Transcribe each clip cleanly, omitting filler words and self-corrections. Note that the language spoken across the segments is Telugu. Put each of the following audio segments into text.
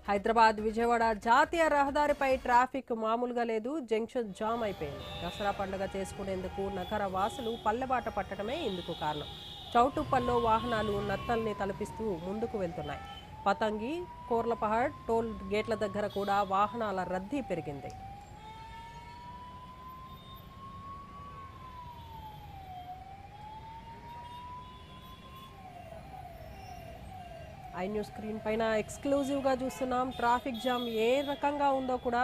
హైదరాబాద్ విజయవాడ జాతీయ రహదారిపై ట్రాఫిక్ మామూలుగా లేదు. జంక్షన్ జామ్ అయిపోయింది. దసరా పండుగ చేసుకునేందుకు నగర వాసులు పల్లెబాట పట్టడమే ఇందుకు కారణం. చౌటుప్పల్లో వాహనాలు నత్తల్ని తలపిస్తూ ముందుకు వెళ్తున్నాయి. పతంగి, కోర్లపహాడ్ టోల్ గేట్ల దగ్గర కూడా వాహనాల రద్దీ పెరిగింది. ఐ న్యూస్ స్క్రీన్ పైన ఎక్స్క్లూజివ్గా చూస్తున్నాం. ట్రాఫిక్ జామ్ ఏ రకంగా ఉందో కూడా,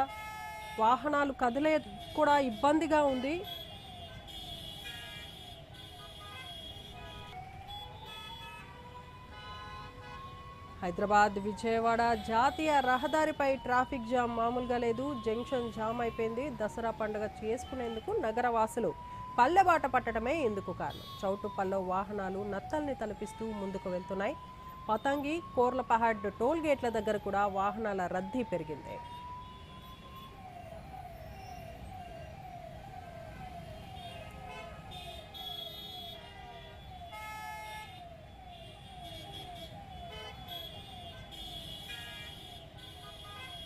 వాహనాలు కదిలే కూడా ఇబ్బందిగా ఉంది. హైదరాబాద్ విజయవాడ జాతీయ రహదారిపై ట్రాఫిక్ జామ్ మామూలుగా లేదు. జంక్షన్ జామ్ అయిపోయింది. దసరా పండుగ చేసుకునేందుకు నగర వాసులు పల్లెబాట పట్టడమే ఇందుకు కారణం. చౌటుప్పల్లో వాహనాలు నత్తల్ని తలపిస్తూ ముందుకు వెళ్తున్నాయి. పతంగి, కోర్లపహాడ్ టోల్ గేట్ల దగ్గర కూడా వాహనాల రద్దీ పెరిగింది.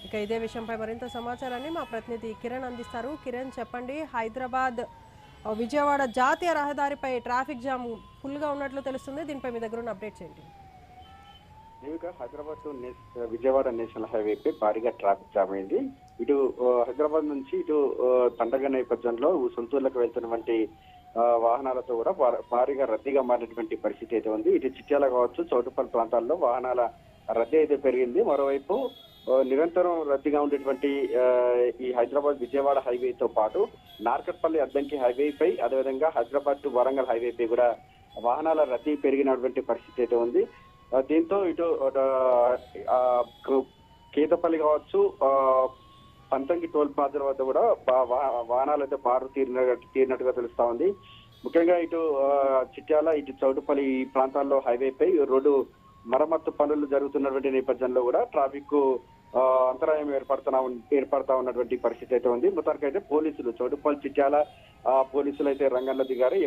ఇక ఇదే విషయంపై మరింత సమాచారాన్ని మా ప్రతినిధి కిరణ్ అందిస్తారు. కిరణ్, చెప్పండి. హైదరాబాద్ విజయవాడ జాతీయ రహదారిపై ట్రాఫిక్ జామ్ ఫుల్గా ఉన్నట్లు తెలుస్తుంది. దీనిపై మీ దగ్గర ఉన్న అప్డేట్స్ ఏంటి? హైదరాబాద్ టు విజయవాడ నేషనల్ హైవేపై భారీగా ట్రాఫిక్ జామ్ అయింది. ఇటు హైదరాబాద్ నుంచి ఇటు పండగ నేపథ్యంలో సొంతూర్లకు వెళ్తున్నటువంటి వాహనాలతో కూడా భారీగా రద్దీగా మారినటువంటి పరిస్థితి అయితే ఉంది. ఇటు చిట్యాల కావచ్చు, చౌటుప్పల్ ప్రాంతాల్లో వాహనాల రద్దీ అయితే పెరిగింది. మరోవైపు నిరంతరం రద్దీగా ఉండేటువంటి ఈ హైదరాబాద్ విజయవాడ హైవేతో పాటు నార్కట్పల్లి అద్దంకి హైవేపై, అదేవిధంగా హైదరాబాద్ టు వరంగల్ హైవేపై కూడా వాహనాల రద్దీ పెరిగినటువంటి పరిస్థితి అయితే ఉంది. దీంతో ఇటు కేతపల్లి కావచ్చు, పంతంగి టోల్ ప్లాజా వద్ద కూడా వాహనాలు అయితే బారు తీరినట్టుగా తెలుస్తా ఉంది. ముఖ్యంగా ఇటు చిట్యాల, ఇటు చౌటుపల్లి ఈ ప్రాంతాల్లో హైవేపై రోడ్డు మరమ్మత్తు పనులు జరుగుతున్నటువంటి నేపథ్యంలో కూడా ట్రాఫిక్ అంతరాయం ఏర్పడతా ఉన్నటువంటి పరిస్థితి అయితే ఉంది. మొత్తానికైతే పోలీసులు, చౌటుపల్లి, చిట్యాల పోలీసులు అయితే రంగంలో దిగారు.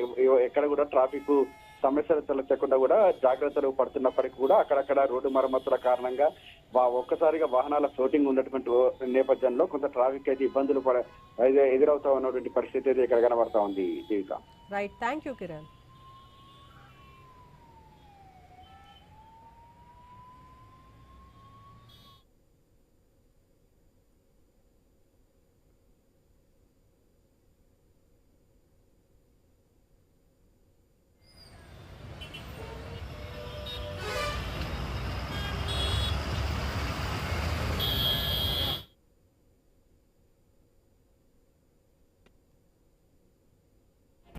ఎక్కడ కూడా ట్రాఫిక్ సమస్యలు తలెత్తకుండా కూడా జాగ్రత్తలు పడుతున్నప్పటికీ కూడా అక్కడక్కడ రోడ్డు మరమ్మతుల కారణంగా ఒక్కసారిగా వాహనాల ఫ్లోటింగ్ ఉన్నటువంటి నేపథ్యంలో కొంత ట్రాఫిక్ అయితే ఇబ్బందులు ఎదురవుతా ఉన్నటువంటి పరిస్థితి అయితే ఇక్కడ కనబడతా ఉంది. Right, thank you Kiran.